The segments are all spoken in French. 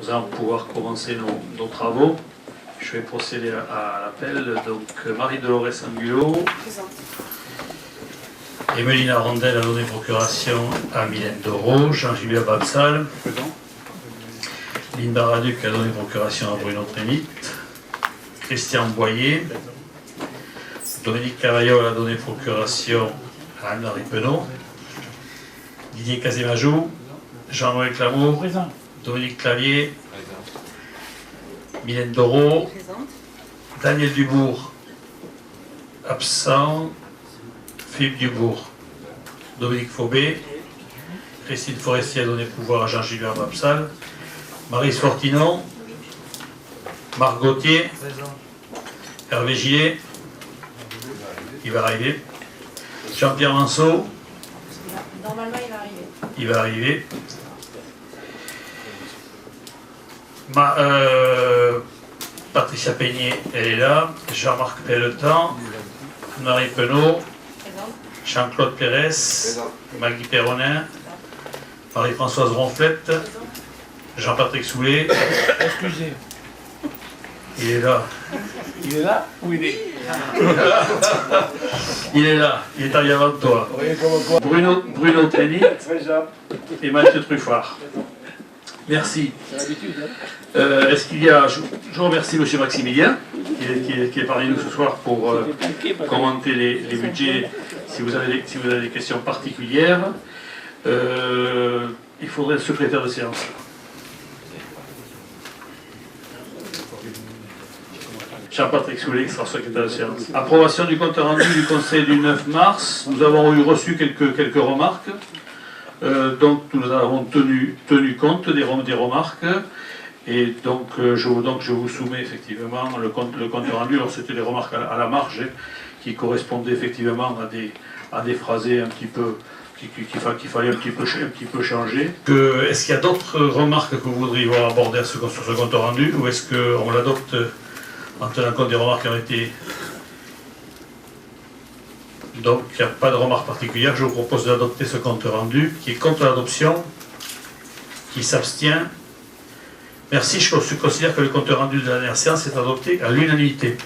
Nous allons pouvoir commencer nos travaux. Je vais procéder à l'appel. Donc, Marie-Dolores Angulo. Présente. Emelina Rondel a donné procuration à Mylène Doro. Jean-Gilbert Babsal. Linda Raduc a donné procuration à Bruno Trémit. Christian Boyer. Dominique Cavaillol a donné procuration à Anne-Marie Penaud. Didier Casimajou. Jean-Noël Clamour. Présent. Dominique Clavier. Mylène Doro. Présente. Daniel Dubourg. Absent. Philippe Dubourg. Dominique Faubé. Christine Forestier a donné pouvoir à Jean-Gilbert Babsal. Marie Fortinon. Marc Gauthier. Hervé Gillet. Il va arriver. Jean-Pierre Manceau. Normalement, il va arriver. Il va arriver. Patricia Peigné, elle est là. Jean-Marc Pelletan. Marie Penaud. Présente. Jean-Claude Pérez. Maggie Perronin. Marie-Françoise Ronflette. Jean-Patrick Soulet. Excusez. Il est là. Il est là ou il est Il est là. Il est arrivé avant toi. Oui, comme quoi. Bruno Trény Présent. et Mathieu Truffard. Merci. C'est l'habitude, hein. Est-ce qu'il y a... Je remercie M. Maximilien qui est parmi nous ce soir pour commenter les budgets si vous avez des questions particulières. Il faudrait le secrétaire de séance. Jean-Patrick Soulet qui sera secrétaire de séance. Approbation du compte rendu du Conseil du 9 mars. Nous avons reçu quelques remarques. Donc nous avons tenu compte des remarques. Et donc je vous soumets effectivement le compte rendu. Alors c'était des remarques à la marge qui correspondaient effectivement à des phrasés un petit peu qu'il fallait un petit peu changer. Est-ce qu'il y a d'autres remarques que vous voudriez voir aborder sur ce compte rendu, ou est-ce qu'on l'adopte en tenant compte des remarques qui ont été... Donc il n'y a pas de remarques particulières. Je vous propose d'adopter ce compte rendu. Qui est contre l'adoption? Qui s'abstient? Merci. Je considère que le compte rendu de la dernière séance est adopté à l'unanimité.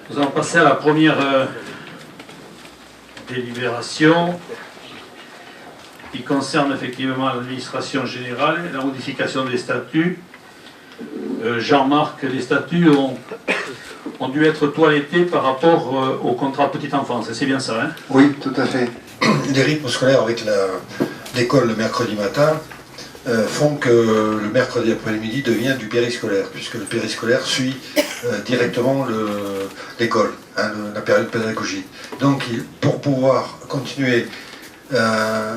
Nous allons passer à la première délibération qui concerne effectivement l'administration générale et la modification des statuts. Jean-Marc, les statuts ont dû être toilettés par rapport au contrat petite enfance. C'est bien ça, hein? Oui, tout à fait. Les rythmes scolaires avec l'école le mercredi matin font que le mercredi après-midi devient du périscolaire, puisque le périscolaire suit directement l'école, la période pédagogique. Donc, pour pouvoir continuer à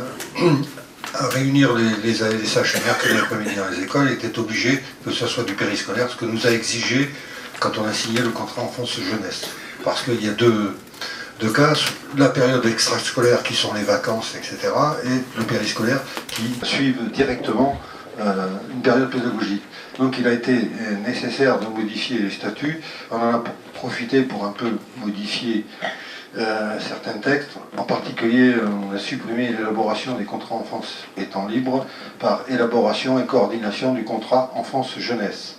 réunir les sages mercredi après-midi dans les écoles, il était obligé que ce soit du périscolaire, ce que nous a exigé quand on a signé le contrat enfance-jeunesse. Parce qu'il y a deux cas, la période extrascolaire qui sont les vacances, etc., et le périscolaire qui suivent directement une période pédagogique. Donc il a été nécessaire de modifier les statuts. On en a profité pour un peu modifier certains textes. En particulier, on a supprimé l'élaboration des contrats enfance et temps libre par élaboration et coordination du contrat enfance-jeunesse.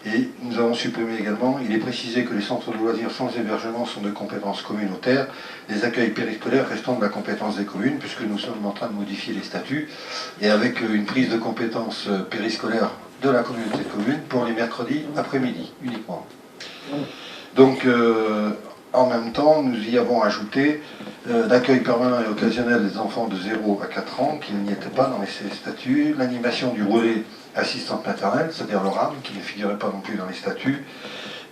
Et nous avons supprimé également, il est précisé que les centres de loisirs sans hébergement sont de compétence communautaire, les accueils périscolaires restant de la compétence des communes, puisque nous sommes en train de modifier les statuts, et avec une prise de compétence périscolaire de la communauté de communes pour les mercredis après-midi uniquement. Donc, en même temps, nous y avons ajouté l'accueil permanent et occasionnel des enfants de 0 à 4 ans, qui n'y était pas dans ces statuts, l'animation du relais assistante maternelle, c'est-à-dire le RAM, qui ne figurait pas non plus dans les statuts,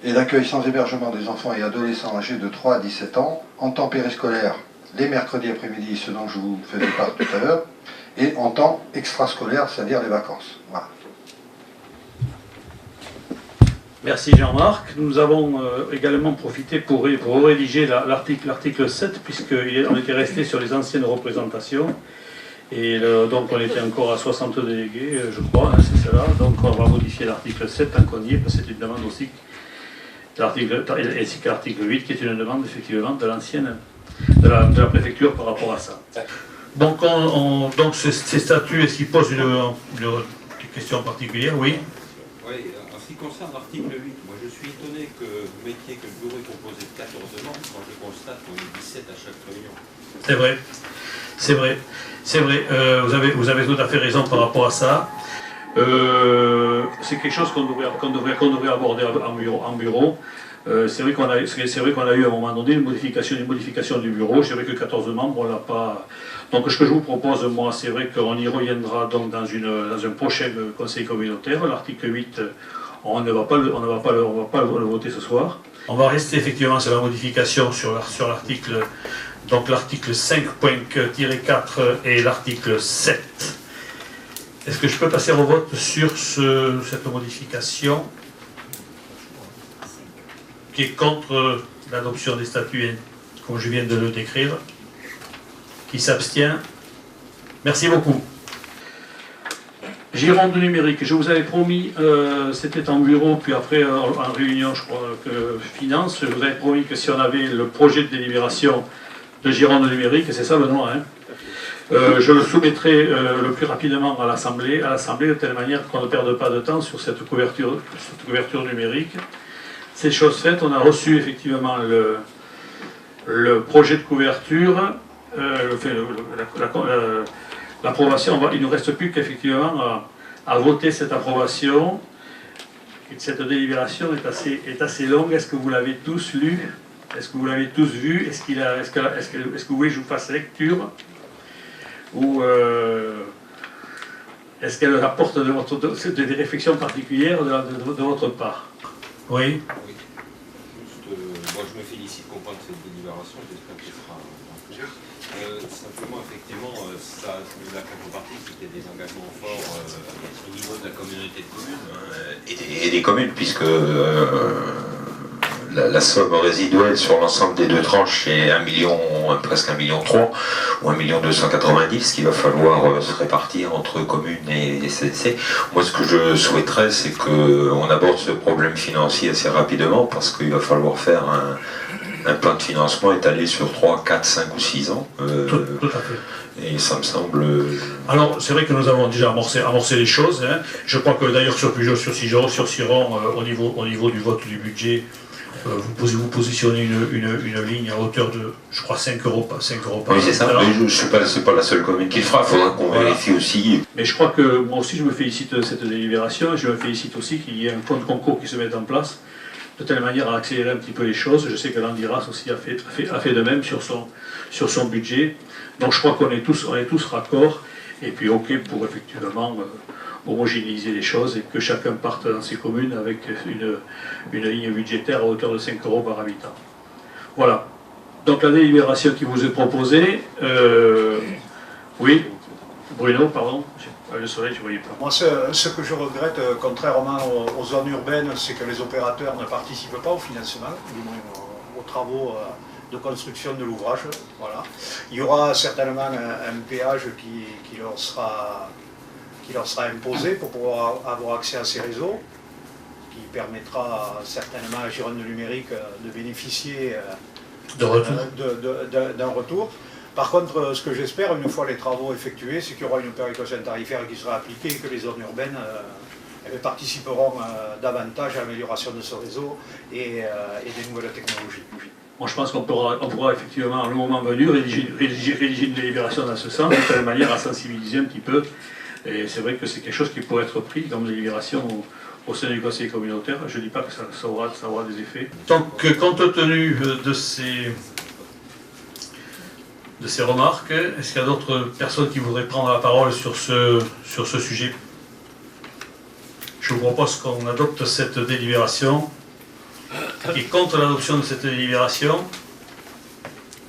et l'accueil sans hébergement des enfants et adolescents âgés de 3 à 17 ans, en temps périscolaire, les mercredis après-midi, ce dont je vous faisais part tout à l'heure, et en temps extrascolaire, c'est-à-dire les vacances. Voilà. Merci Jean-Marc. Nous avons également profité pour rédiger l'article 7, puisqu'on était resté sur les anciennes représentations. Et donc on était encore à 60 délégués, je crois, hein, c'est cela. Donc on va modifier l'article 7 tant qu'on y est, parce que c'est une demande aussi, ainsi que l'article 8, qui est une demande effectivement de l'ancienne, de la préfecture par rapport à ça. Donc, donc ces statuts, est-ce qu'ils posent une question particulière? Oui. Oui, en ce qui concerne l'article 8, moi je suis étonné que vous mettiez que le bureau est composé de 14 membres quand je constate qu'on est 17 à chaque réunion. C'est vrai, c'est vrai, c'est vrai. Vous avez tout à fait raison par rapport à ça. C'est quelque chose qu'on devrait aborder en bureau. C'est vrai qu'on a eu à un moment donné une modification du bureau. C'est vrai que 14 membres, on l'a pas. Donc ce que je vous propose, moi, c'est vrai qu'on y reviendra donc dans un prochain conseil communautaire. L'article 8, on ne va pas le voter ce soir. On va rester effectivement sur la modification sur l'article, donc l'article 5.4 et l'article 7. Est-ce que je peux passer au vote sur cette modification qui est contre l'adoption des statuts, comme je viens de le décrire? Qui s'abstient? Merci beaucoup. Gironde numérique, je vous avais promis, c'était en bureau, puis après en réunion, je crois que finance, je vous avais promis que si on avait le projet de délibération de Gironde numérique, c'est ça le nom, hein, je le soumettrai le plus rapidement à l'Assemblée, de telle manière qu'on ne perde pas de temps sur cette couverture numérique. C'est chose faite, on a reçu effectivement le projet de couverture, l'approbation. Il ne nous reste plus qu'effectivement à voter cette approbation. Cette délibération est assez longue. Est-ce que vous l'avez tous lu? Est-ce que vous l'avez tous vu? Est-ce que vous voulez que je vous fasse lecture? Ou est-ce qu'elle apporte des réflexions particulières de votre part? Oui. Oui. Juste, moi je me félicite qu'on parle de cette délibération, j'espère qu'elle sera simplement, effectivement, la contrepartie, c'était des engagements forts au niveau de la communauté de communes. Et des communes, puisque la somme résiduelle sur l'ensemble des deux tranches est presque 1,3 million ou 1,290 million, qu'il va falloir se répartir entre communes et CDC. Moi, ce que je souhaiterais, c'est qu'on aborde ce problème financier assez rapidement, parce qu'il va falloir faire un plan de financement étalé sur 3, 4, 5 ou 6 ans. Tout à fait. Et ça me semble... Alors, c'est vrai que nous avons déjà amorcé les choses. Hein. Je crois que d'ailleurs sur Peugeot, sur Siron, au niveau du vote du budget, vous positionnez une ligne à hauteur de, je crois, 5 euros par Oui, c'est ça, mais c'est pas la seule commune qui le fera, il faudra qu'on vérifie aussi. Mais je crois que moi aussi, je me félicite de cette délibération, et je me félicite aussi qu'il y ait un fonds de concours qui se mette en place, de telle manière à accélérer un petit peu les choses. Je sais que l'Andiras aussi a fait de même sur son budget. Donc je crois qu'on est tous raccord, et puis OK pour effectivement homogénéiser les choses, et que chacun parte dans ses communes avec une ligne budgétaire à hauteur de 5 euros par habitant. Voilà. Donc la délibération qui vous est proposée, oui, Bruno, pardon, le soleil, je ne voyais pas. Moi, ce que je regrette, contrairement aux zones urbaines, c'est que les opérateurs ne participent pas au financement, du moins aux travaux de construction de l'ouvrage. Voilà. Il y aura certainement un péage qui leur sera imposé pour pouvoir avoir accès à ces réseaux, qui permettra certainement à Gironde numérique de bénéficier d'un retour. Par contre, ce que j'espère, une fois les travaux effectués, c'est qu'il y aura une péréquation tarifaire qui sera appliquée et que les zones urbaines participeront davantage à l'amélioration de ce réseau et des nouvelles technologies. Bon, je pense qu'on pourra effectivement, le moment venu, rédiger une délibération dans ce sens, de telle manière à sensibiliser un petit peu. Et c'est vrai que c'est quelque chose qui pourrait être pris comme délibération au sein du conseil communautaire. Je ne dis pas que ça aura des effets. Donc, compte tenu de ces remarques, est-ce qu'il y a d'autres personnes qui voudraient prendre la parole sur ce sujet? Je vous propose qu'on adopte cette délibération. Qui est contre l'adoption de cette délibération?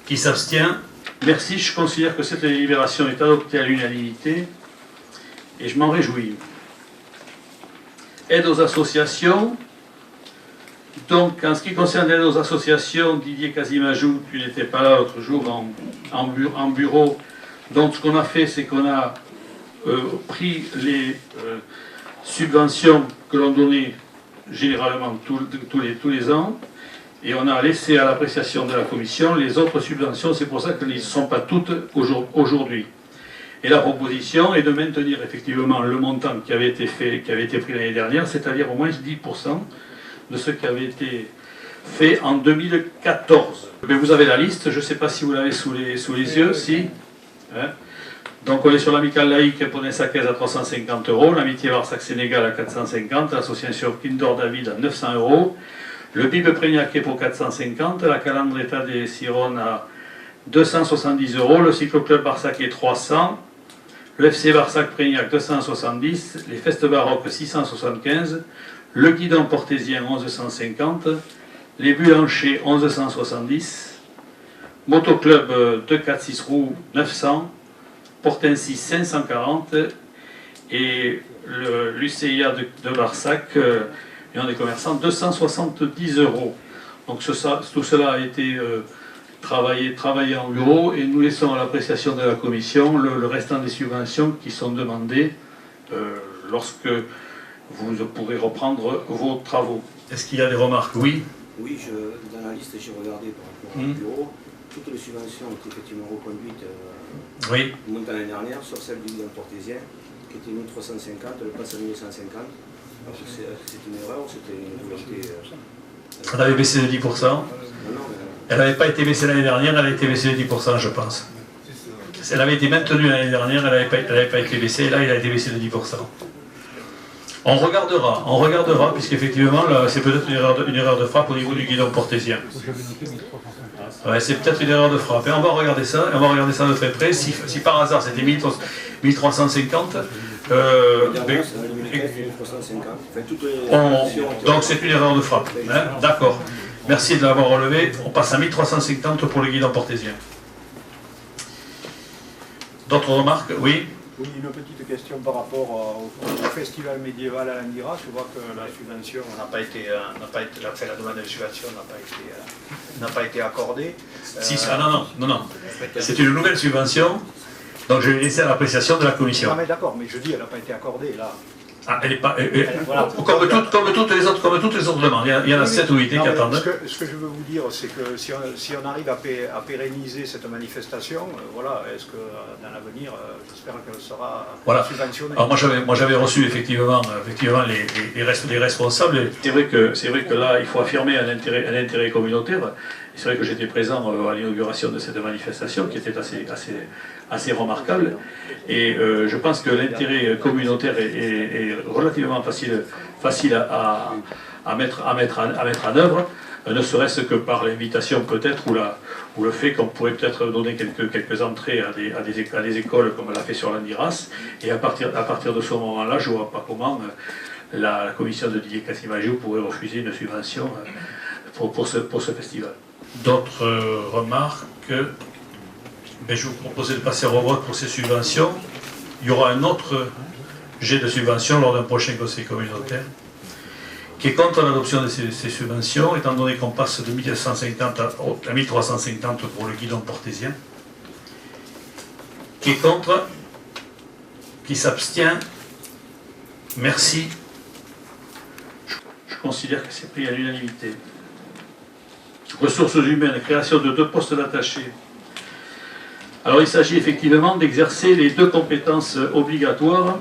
Qui s'abstient? Merci, je considère que cette délibération est adoptée à l'unanimité et je m'en réjouis. Aide aux associations. Donc, en ce qui concerne l'aide aux associations, Didier Casimajou, tu n'étais pas là l'autre jour en bureau. Donc, ce qu'on a fait, c'est qu'on a pris les subventions que l'on donnait généralement tous les ans, et on a laissé à l'appréciation de la commission les autres subventions. C'est pour ça qu'elles ne sont pas toutes aujourd'hui. Et la proposition est de maintenir effectivement le montant qui avait été pris l'année dernière, c'est-à-dire au moins 10% de ce qui avait été fait en 2014. Mais vous avez la liste, je ne sais pas si vous l'avez sous les yeux, si. Hein. Donc on est sur l'amicale laïque Poney-Sacaise à 350 €, l'amitié Varsac-Sénégal à 450, l'association Kindor David à 900 €, le Bib Prégnac pour 450, la Calandreta des Sirones à 270 €, le Cycloclub Barsac est 300, le FC Barsac Prégnac 270, les Festes Baroques 675, le Guidon Portésien 1150, les Bulanchers 1170, Motoclub 246 roues 900, Portensis 540 et l'UCIA de Barsac, Union des commerçants, 270 €. Donc tout cela a été travaillé en bureau et nous laissons à l'appréciation de la commission le restant des subventions qui sont demandées lorsque vous pourrez reprendre vos travaux. Est-ce qu'il y a des remarques? Oui. Oui, dans la liste, j'ai regardé par rapport au bureau, toutes les subventions ont été effectivement reconduites au montant l'année dernière, sauf celle du Guidon Portésien, qui était 1350, elle passe à 1150. Alors c'est une erreur, c'était une volonté... Elle avait baissé de 10%. Non, elle n'avait pas été baissée l'année dernière, elle a été baissée de 10%, je pense. Elle avait été maintenue l'année dernière, elle n'avait pas été baissée, et là, elle a été baissée de 10%. On regardera, puisqu'effectivement, c'est peut-être une erreur de frappe au niveau du Guidon Portésien. Ouais, c'est peut-être une erreur de frappe. Et on va regarder ça, de très près. Si par hasard c'était 1350, donc c'est une erreur de frappe. Hein, d'accord. Merci de l'avoir relevé. On passe à 1350 pour le Guidon Portésien. D'autres remarques? Oui. Oui, une petite question par rapport au festival médiéval à l'Andiras. Je vois que la subvention n'a pas été, la demande de subvention n'a pas été accordée. Non. C'est une nouvelle subvention, donc je vais laisser à l'appréciation de la commission. Non mais d'accord, mais je dis, elle n'a pas été accordée là. Ah, elle n'est pas. Voilà. Comme toutes les autres demandes. Il y en a 7 ou 8 qui attendent. Ce que je veux vous dire, c'est que si on arrive à pérenniser cette manifestation, voilà, est-ce que dans l'avenir, j'espère qu'elle sera subventionnée. Alors moi j'avais reçu effectivement les responsables. C'est vrai que là, il faut affirmer un intérêt communautaire. C'est vrai que j'étais présent à l'inauguration de cette manifestation qui était assez remarquable. Et je pense que l'intérêt communautaire est relativement facile à mettre en œuvre, ne serait-ce que par l'invitation peut-être ou le fait qu'on pourrait peut-être donner quelques entrées à des écoles comme on l'a fait sur l'Andiras. Et à partir de ce moment-là, je ne vois pas comment la commission de Didier Cassimagio pourrait refuser une subvention pour ce festival. D'autres remarques? Je vous proposais de passer au vote pour ces subventions. Il y aura un autre jet de subventions lors d'un prochain conseil communautaire. Qui est contre l'adoption de ces subventions, étant donné qu'on passe de 1150 à 1350 pour le Guidon Portésien. Qui est contre? Qui s'abstient? Merci. Je considère que c'est pris à l'unanimité. Ressources humaines, création de 2 postes d'attachés. Alors il s'agit effectivement d'exercer les 2 compétences obligatoires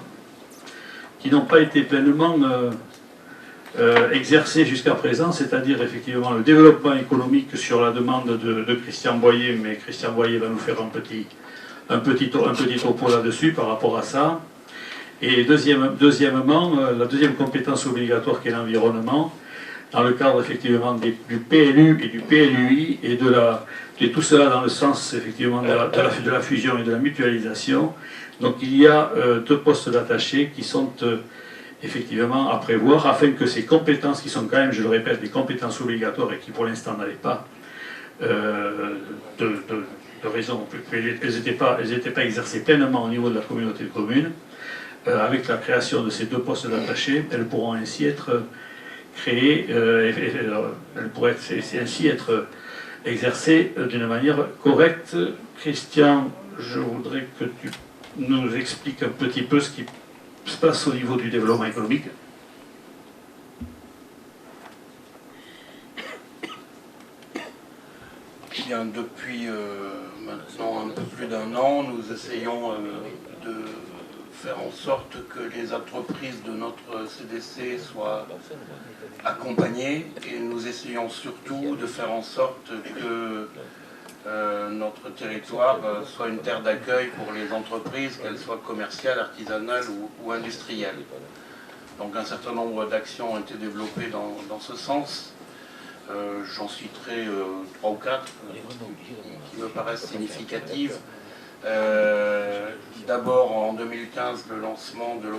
qui n'ont pas été pleinement exercées jusqu'à présent, c'est-à-dire effectivement le développement économique sur la demande de Christian Boyer, mais Christian Boyer va nous faire un petit topo là-dessus par rapport à ça. Et deuxièmement, la deuxième compétence obligatoire qui est l'environnement, dans le cadre effectivement du PLU et du PLUI et de tout cela dans le sens effectivement de la fusion et de la mutualisation. Donc il y a 2 postes d'attachés qui sont effectivement à prévoir afin que ces compétences qui sont quand même, je le répète, des compétences obligatoires et qui pour l'instant n'avaient pas de raison, elles n'étaient pas exercées pleinement au niveau de la communauté de communes, avec la création de ces 2 postes d'attachés, elles pourront ainsi être créées, elles pourraient ainsi être exercées d'une manière correcte. Christian, je voudrais que tu nous expliques un petit peu ce qui se passe au niveau du développement économique. Bien, depuis maintenant un peu plus d'1 an, nous essayons de faire en sorte que les entreprises de notre CDC soient accompagnées et nous essayons surtout de faire en sorte que notre territoire soit une terre d'accueil pour les entreprises, qu'elles soient commerciales, artisanales ou industrielles. Donc un certain nombre d'actions ont été développées dans ce sens. J'en citerai 3 ou 4 qui me paraissent significatives. D'abord en 2015, le lancement de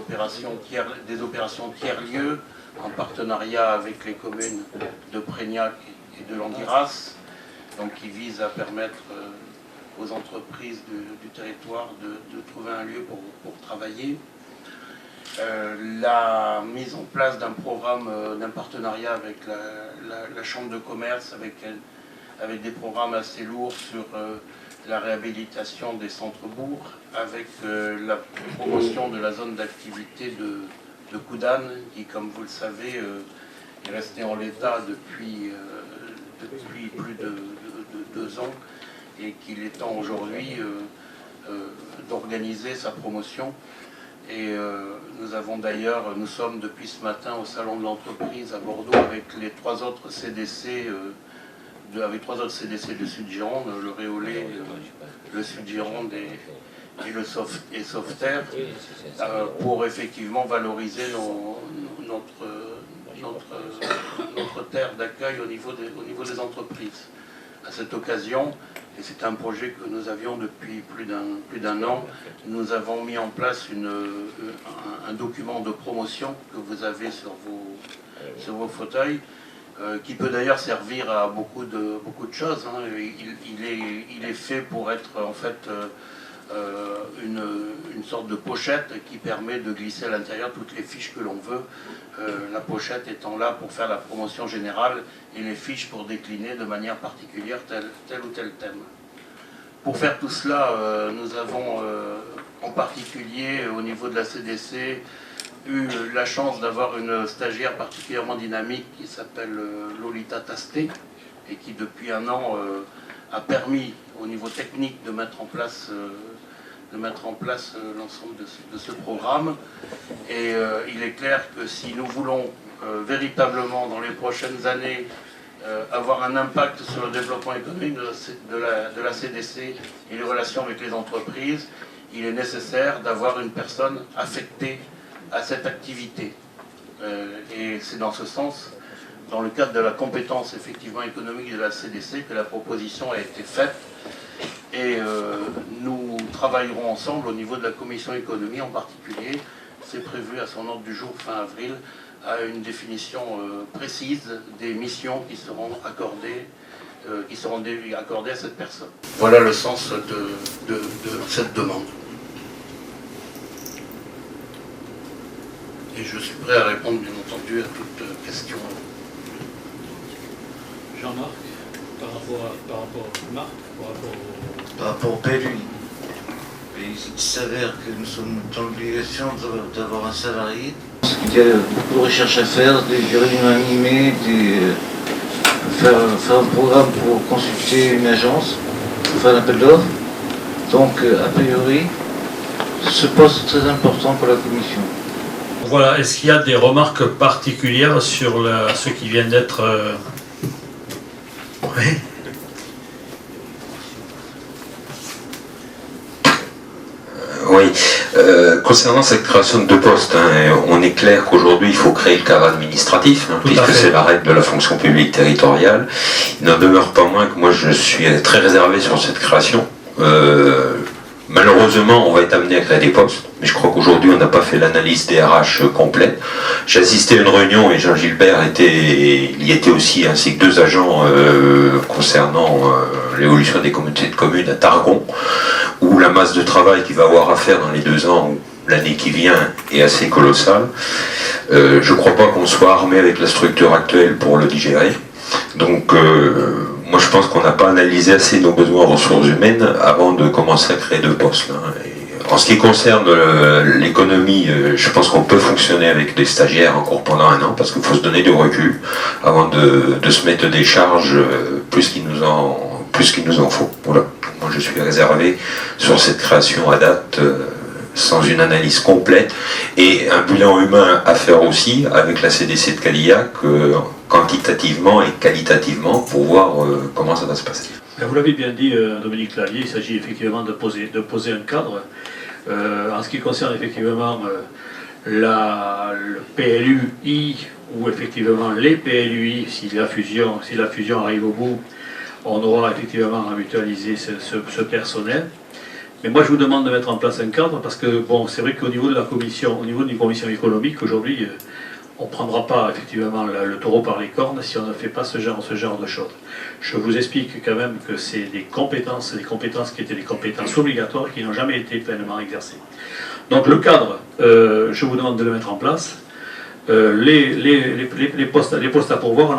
des opérations tiers-lieux en partenariat avec les communes de Prégnac et de Landiras, donc qui vise à permettre aux entreprises du territoire de trouver un lieu pour travailler. La mise en place d'un programme, d'un partenariat avec la Chambre de commerce, avec des programmes assez lourds sur la réhabilitation des centres-bourgs, avec la promotion de la zone d'activité de Coudane, qui, comme vous le savez, est restée en l'état depuis plus de 2 ans, et qu'il est temps aujourd'hui d'organiser sa promotion. Et nous sommes depuis ce matin au Salon de l'entreprise à Bordeaux avec les 3 autres CDC, de Sud-Gironde, le Réolais, le Sud-Gironde et Sauveterre, pour effectivement valoriser notre terre d'accueil au niveau des entreprises. À cette occasion, et c'est un projet que nous avions depuis plus d'un an, nous avons mis en place un document de promotion que vous avez sur vos fauteuils, qui peut d'ailleurs servir à beaucoup de choses. Hein. Il est fait pour être en fait une sorte de pochette qui permet de glisser à l'intérieur toutes les fiches que l'on veut, la pochette étant là pour faire la promotion générale et les fiches pour décliner de manière particulière tel ou tel thème. Pour faire tout cela, nous avons en particulier au niveau de la CDC eu la chance d'avoir une stagiaire particulièrement dynamique qui s'appelle Lolita Tasté et qui depuis 1 an a permis au niveau technique de mettre en place l'ensemble de ce programme. Et il est clair que si nous voulons véritablement dans les prochaines années avoir un impact sur le développement économique de la CDC et les relations avec les entreprises, il est nécessaire d'avoir une personne affectée à cette activité. Et c'est dans ce sens, dans le cadre de la compétence effectivement économique de la CDC, que la proposition a été faite. Et nous travaillerons ensemble au niveau de la commission économie en particulier. C'est prévu à son ordre du jour fin avril, à une définition précise des missions qui seront accordées à cette personne. Voilà le sens de cette demande. Et je suis prêt à répondre, bien entendu, à toute question. Jean-Marc, par rapport à Marc, par rapport au PLUI. Il s'avère que nous sommes dans l'obligation d'avoir un salarié. Il y a beaucoup de recherches à faire, des réunions animées, faire un programme pour consulter une agence, pour faire un appel d'offres. Donc, a priori, ce poste est très important pour la commission. Voilà, est-ce qu'il y a des remarques particulières sur ce qui vient d'être... Oui. Oui, concernant cette création de 2 postes, on est clair qu'aujourd'hui il faut créer le cadre administratif, puisque c'est la règle de la fonction publique territoriale. Il n'en demeure pas moins que moi je suis très réservé sur cette création. Malheureusement, on va être amené à créer des postes, mais je crois qu'aujourd'hui on n'a pas fait l'analyse des RH complète. J'ai assisté à une réunion et Jean Gilbert y était aussi, ainsi que 2 agents concernant l'évolution des communautés de communes à Targon, où la masse de travail qu'il va avoir à faire dans les 2 ans, ou l'année qui vient, est assez colossale. Je ne crois pas qu'on soit armé avec la structure actuelle pour le digérer. Donc, moi je pense qu'on n'a pas analysé assez nos besoins en ressources humaines avant de commencer à créer 2 postes. En ce qui concerne l'économie, je pense qu'on peut fonctionner avec des stagiaires encore pendant 1 an, parce qu'il faut se donner du recul avant de se mettre des charges plus qu'il nous en faut. Voilà. Moi je suis réservé sur cette création à date sans une analyse complète, et un bilan humain à faire aussi avec la CDC de Cadillac, quantitativement et qualitativement, pour voir comment ça va se passer. Vous l'avez bien dit, Dominique Clavier, il s'agit effectivement de poser un cadre. En ce qui concerne effectivement le PLUI, ou effectivement les PLUI, si la fusion arrive au bout, on aura effectivement à mutualiser ce personnel. Mais moi je vous demande de mettre en place un cadre, parce que bon, c'est vrai qu'au niveau de la commission, au niveau d'une commission économique, aujourd'hui, on ne prendra pas effectivement le taureau par les cornes si on ne fait pas ce genre de choses. Je vous explique quand même que c'est des compétences qui étaient des compétences obligatoires qui n'ont jamais été pleinement exercées. Donc le cadre, je vous demande de le mettre en place. Les postes à pourvoir, on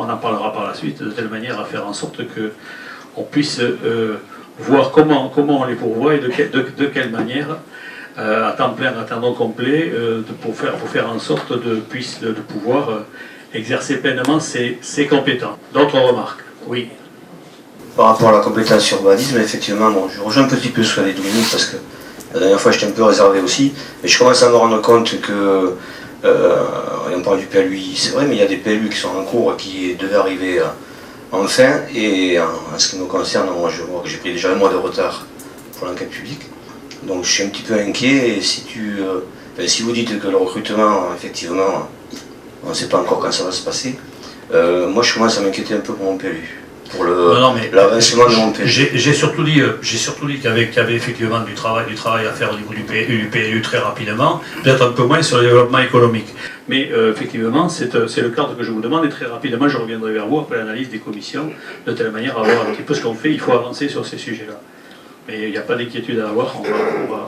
en parlera par la suite, de telle manière à faire en sorte qu'on puisse voir comment on les pourvoit et de quelle manière, à temps plein, à temps non complet, pour faire en sorte de pouvoir exercer pleinement ses compétences. D'autres remarques? Oui. Par rapport à la compétence urbanisme, effectivement, bon, je rejoins un petit peu ce qu'a dit Dominique, parce que la dernière fois j'étais un peu réservé aussi, mais je commence à me rendre compte que, et on parle du PLUI, c'est vrai, mais il y a des PLU qui sont en cours, qui devaient arriver enfin, et en ce qui me concerne, moi je vois que j'ai pris déjà un mois de retard pour l'enquête publique, donc je suis un petit peu inquiet, et si vous dites que le recrutement, effectivement, on ne sait pas encore quand ça va se passer, moi je commence à m'inquiéter un peu pour mon PLU. Pour l'avancement de mon PLU. J'ai surtout dit qu'il y avait effectivement du travail à faire au niveau du PLU très rapidement, peut-être un peu moins sur le développement économique. Mais effectivement, c'est le cadre que je vous demande, et très rapidement je reviendrai vers vous après l'analyse des commissions, de telle manière à voir un petit peu ce qu'on fait. Il faut avancer sur ces sujets-là. Mais il n'y a pas d'inquiétude à avoir,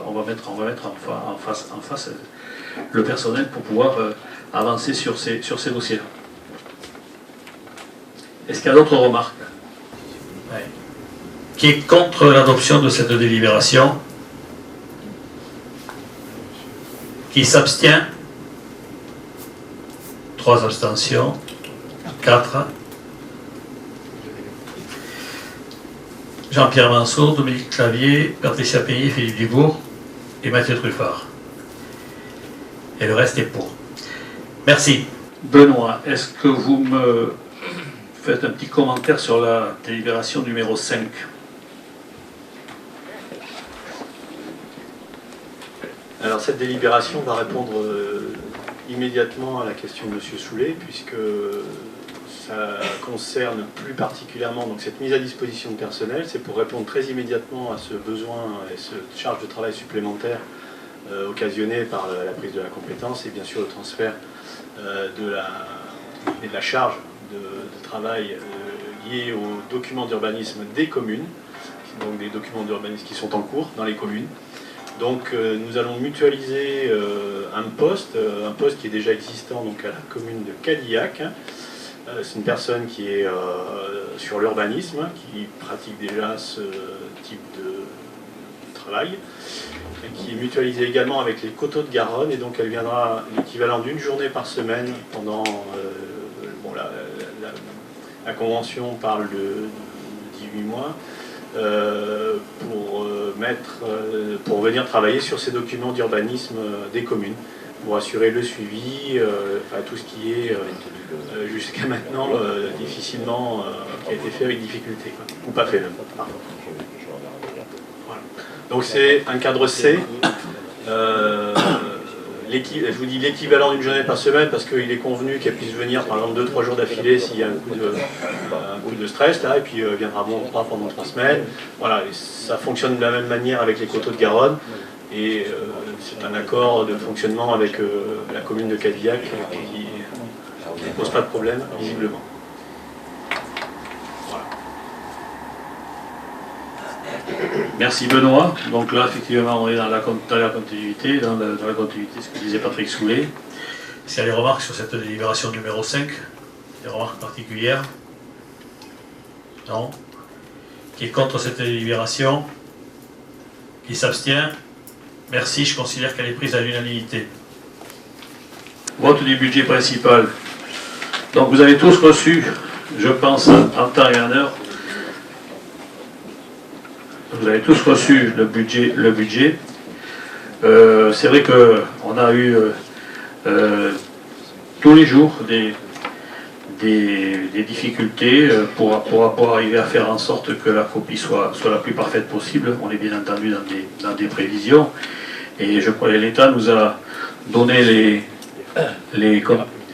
on va mettre en face le personnel pour pouvoir avancer sur ces dossiers-là. Est-ce qu'il y a d'autres remarques? Ouais. Qui est contre l'adoption de cette délibération? Qui s'abstient? 3 abstentions. 4. Jean-Pierre Mansour, Dominique Clavier, Patricia Payet, Philippe Dubourg et Mathieu Truffard. Et le reste est pour. Merci. Benoît, est-ce que vous me faites un petit commentaire sur la délibération numéro 5? Alors cette délibération va répondre immédiatement à la question de M. Soulet, puisque ça concerne plus particulièrement donc, cette mise à disposition de personnel. C'est pour répondre très immédiatement à ce besoin et cette charge de travail supplémentaire occasionnée par la prise de la compétence et bien sûr le transfert de la charge de travail lié aux documents d'urbanisme des communes, donc des documents d'urbanisme qui sont en cours dans les communes. Donc nous allons mutualiser un poste qui est déjà existant donc, à la commune de Cadillac. C'est une personne qui est sur l'urbanisme, qui pratique déjà ce type de travail, et qui est mutualisée également avec les coteaux de Garonne, et donc elle viendra l'équivalent d'une journée par semaine pendant... la convention parle de 18 mois, pour venir travailler sur ces documents d'urbanisme des communes, pour assurer le suivi, tout ce qui est jusqu'à maintenant difficilement, qui a été fait avec difficulté, quoi. Ou pas fait même. Pardon. Voilà. Donc c'est un cadre C. Je vous dis l'équivalent d'une journée par semaine parce qu'il est convenu qu'elle puisse venir par exemple 2-3 jours d'affilée s'il y a un coup de stress là, et puis viendra pas pendant 3 semaines. Voilà, et ça fonctionne de la même manière avec les coteaux de Garonne, et c'est un accord de fonctionnement avec la commune de Cadillac qui ne pose pas de problème visiblement. Voilà. Merci Benoît. Donc là, effectivement, on est dans la continuité, dans la continuité de ce que disait Patrick Soulet. S'il y a des remarques sur cette délibération numéro 5, des remarques particulières? Non. Qui est contre cette délibération? Qui s'abstient? Merci, je considère qu'elle est prise à l'unanimité. Vote du budget principal. Donc vous avez tous reçu, je pense, en temps et en heure. Vous avez tous reçu le budget. C'est vrai qu'on a eu tous les jours des difficultés pour arriver à faire en sorte que la copie soit la plus parfaite possible. On est bien entendu dans des prévisions. Et je crois que l'État nous a donné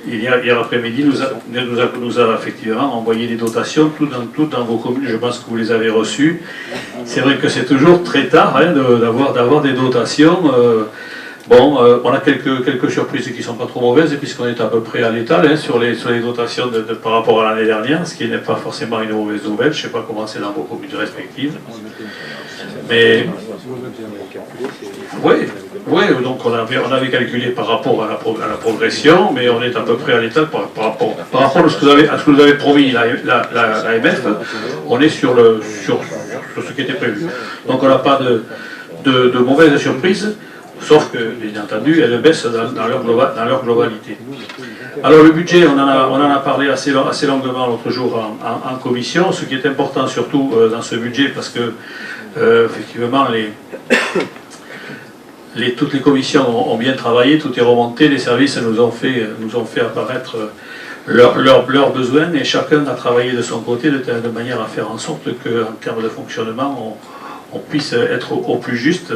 hier après-midi, nous a effectivement envoyé des dotations, toutes dans vos communes. Je pense que vous les avez reçues. C'est vrai que c'est toujours très tard hein, d'avoir des dotations. On a quelques surprises qui ne sont pas trop mauvaises, puisqu'on est à peu près à l'étal hein, sur les dotations par rapport à l'année dernière, ce qui n'est pas forcément une mauvaise nouvelle. Je ne sais pas comment c'est dans vos communes respectives. Mais oui, donc on avait calculé par rapport à la progression, mais on est à peu près à l'étal par rapport à ce que vous avez promis l'AMF, on est sur ce qui était prévu. Donc on n'a pas de mauvaises surprises. Sauf que, bien entendu, elles baissent dans leur globalité. Alors le budget, on en a parlé assez longuement l'autre jour en commission. Ce qui est important surtout dans ce budget, parce que effectivement, toutes les commissions ont bien travaillé, tout est remonté, les services nous ont fait apparaître leurs besoins, et chacun a travaillé de son côté de manière à faire en sorte qu'en termes de fonctionnement, on puisse être au plus juste.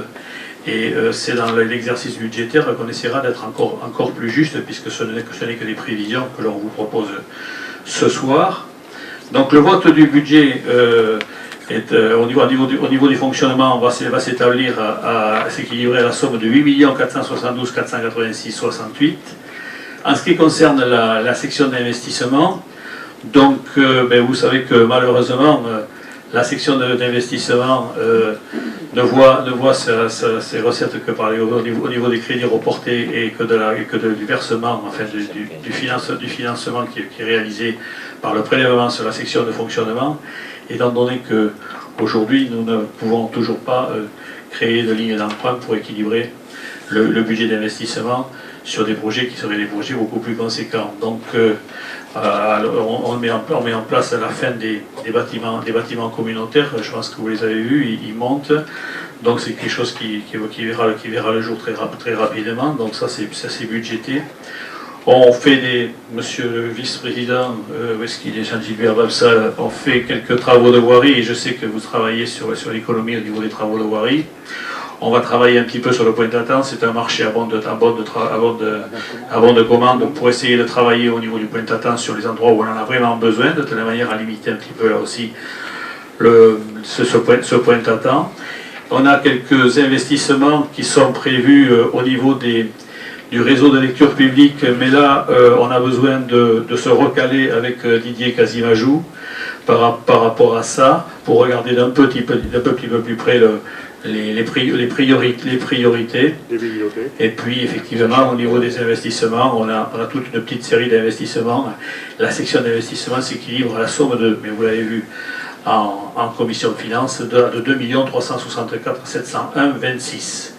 Et c'est dans l'exercice budgétaire qu'on essaiera d'être encore plus juste, puisque ce n'est que des prévisions que l'on vous propose ce soir. Donc le vote du budget au niveau du fonctionnement va s'établir à s'équilibrer à la somme de 8 472 486 68. En ce qui concerne la section d'investissement, donc vous savez que malheureusement la section d'investissement ne voit ses recettes que au niveau des crédits reportés et que du versement, enfin du financement qui est réalisé par le prélèvement sur la section de fonctionnement, étant donné qu'aujourd'hui nous ne pouvons toujours pas créer de lignes d'emprunt pour équilibrer le budget d'investissement sur des projets qui seraient des projets beaucoup plus conséquents. Donc on met en place à la fin des bâtiments communautaires. Je pense que vous les avez vus, ils montent. Donc c'est quelque chose qui verra le jour très rapidement. Donc ça c'est budgété. On fait monsieur le vice-président, où est-ce qu'il est, Jean-Gilbert Babsal, on fait quelques travaux de voirie, et je sais que vous travaillez sur l'économie au niveau des travaux de voirie. On va travailler un petit peu sur le Pointe-à-Temps, c'est un marché à bon de commande pour essayer de travailler au niveau du Pointe-à-Temps sur les endroits où on en a vraiment besoin, de telle manière à limiter un petit peu là aussi ce Pointe-à-Temps. On a quelques investissements qui sont prévus au niveau du réseau de lecture publique, mais là on a besoin de se recaler avec Didier Casimajou par rapport à ça, pour regarder d'un petit peu plus près les priorités. Et puis effectivement au niveau des investissements, on a toute une petite série d'investissements. La section d'investissement s'équilibre à la somme de, mais vous l'avez vu en commission de finances, de 2 364 701 26.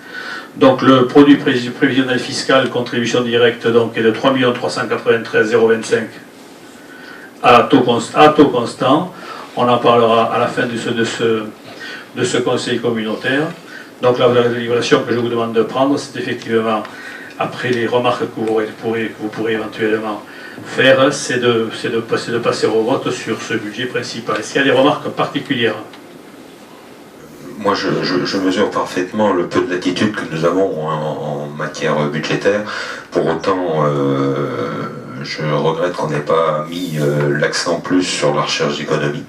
Donc le produit prévisionnel fiscal contribution directe donc, est de 3 393 025 à taux constant. On en parlera à la fin de ce conseil communautaire. Donc la délibération que je vous demande de prendre, c'est effectivement, après les remarques que vous pourrez éventuellement faire, c'est de passer au vote sur ce budget principal. Est-ce qu'il y a des remarques particulières? Moi, je mesure parfaitement le peu de latitude que nous avons en matière budgétaire. Pour autant, je regrette qu'on n'ait pas mis l'accent plus sur la recherche d'économie.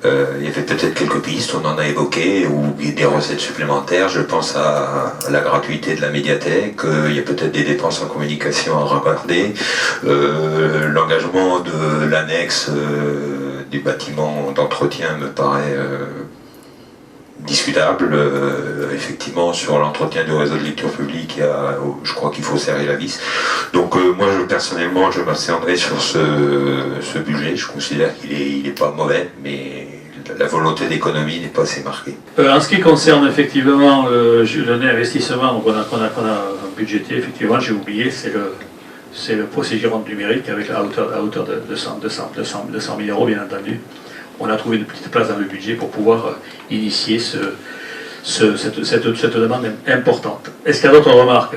Il y avait peut-être quelques pistes, on en a évoqué, ou des recettes supplémentaires. Je pense à la gratuité de la médiathèque, il y a peut-être des dépenses en communication à regarder, l'engagement de l'annexe du bâtiment d'entretien me paraît discutable. Effectivement, sur l'entretien du réseau de lecture publique, je crois qu'il faut serrer la vis. Donc moi, personnellement, je m'abstiendrai sur ce budget. Je considère qu'il n'est pas mauvais, mais la volonté d'économie n'est pas assez marquée. En ce qui concerne effectivement le investissement qu'on a budgété, effectivement, j'ai oublié, c'est le procédure numérique avec à hauteur de 100 000 €, bien entendu. On a trouvé une petite place dans le budget pour pouvoir initier cette demande importante. Est-ce qu'il y a d'autres remarques?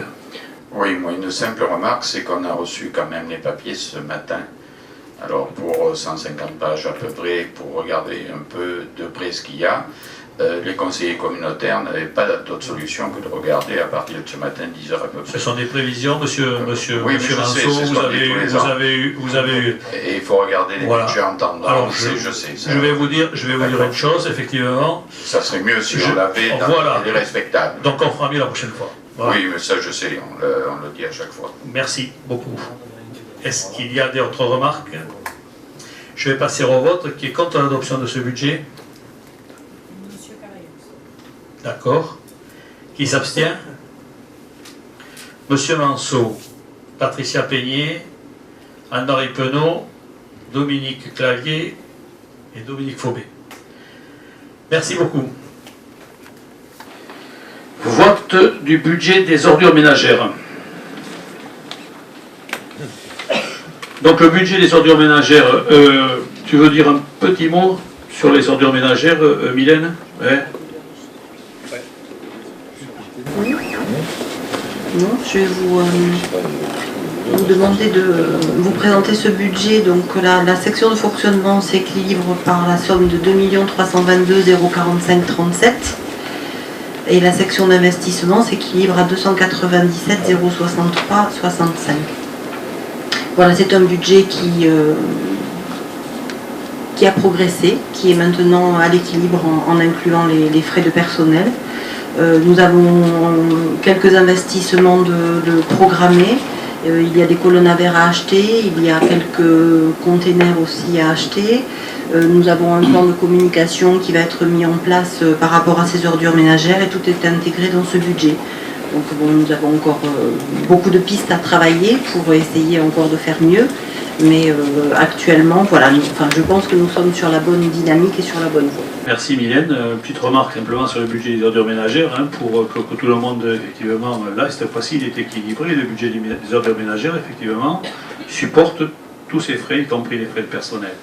Oui, moi une simple remarque, c'est qu'on a reçu quand même les papiers ce matin. Alors pour 150 pages à peu près, pour regarder un peu de près ce qu'il y a, les conseillers communautaires n'avaient pas d'autre solution que de regarder à partir de ce matin 10h à peu près. Ce sont des prévisions, monsieur oui, Manceau, vous avez eu. Et il faut regarder les budgets en temps. Alors je vais vous dire une chose, effectivement. Ça serait mieux si on l'avait dans les respectables. Donc on fera mieux la prochaine fois. Voilà. Oui, mais ça je sais, on le dit à chaque fois. Merci beaucoup. Est-ce qu'il y a d'autres remarques? Je vais passer au vote. Qui est contre l'adoption de ce budget? Monsieur Carrios. D'accord. Qui s'abstient? Monsieur Manceau, Patricia Peignet, Anne-Marie Penaud, Dominique Clavier et Dominique Faubé. Merci beaucoup. Vote du budget des ordures ménagères. Donc le budget des ordures ménagères, tu veux dire un petit mot sur les ordures ménagères, Mylène? Ouais. Oui. Non, je vais vous demander de vous présenter ce budget. Donc la section de fonctionnement s'équilibre par la somme de 2 322 045 37 et la section d'investissement s'équilibre à 297 063 65. Voilà, c'est un budget qui a progressé, qui est maintenant à l'équilibre en incluant les frais de personnel. Nous avons quelques investissements de programmés. Il y a des colonnes à verre à acheter, il y a quelques containers aussi à acheter. Nous avons un plan de communication qui va être mis en place par rapport à ces ordures ménagères et tout est intégré dans ce budget. Donc bon, nous avons encore beaucoup de pistes à travailler pour essayer encore de faire mieux. Mais actuellement, voilà, je pense que nous sommes sur la bonne dynamique et sur la bonne voie. Merci Mylène. Petite remarque simplement sur le budget des ordures ménagères, pour que tout le monde, effectivement, là, cette fois-ci, il est équilibré. Le budget des ordures ménagères, effectivement, supporte tous ces frais, y compris les frais de personnel,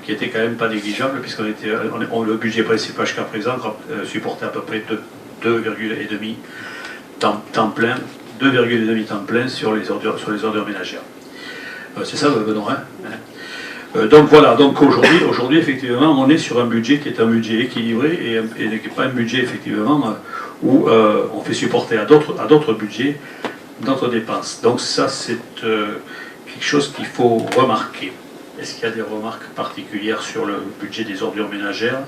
qui étaient quand même pas négligeables, puisqu'on était, le budget principal jusqu'à présent supportait à peu près 2,5 temps plein, 2,5 temps plein sur les ordures ménagères. C'est ça, Benoît, donc voilà, donc aujourd'hui, effectivement, on est sur un budget qui est un budget équilibré et n'est pas un budget, effectivement, où on fait supporter à d'autres budgets, d'autres dépenses. Donc ça, c'est quelque chose qu'il faut remarquer. Est-ce qu'il y a des remarques particulières sur le budget des ordures ménagères?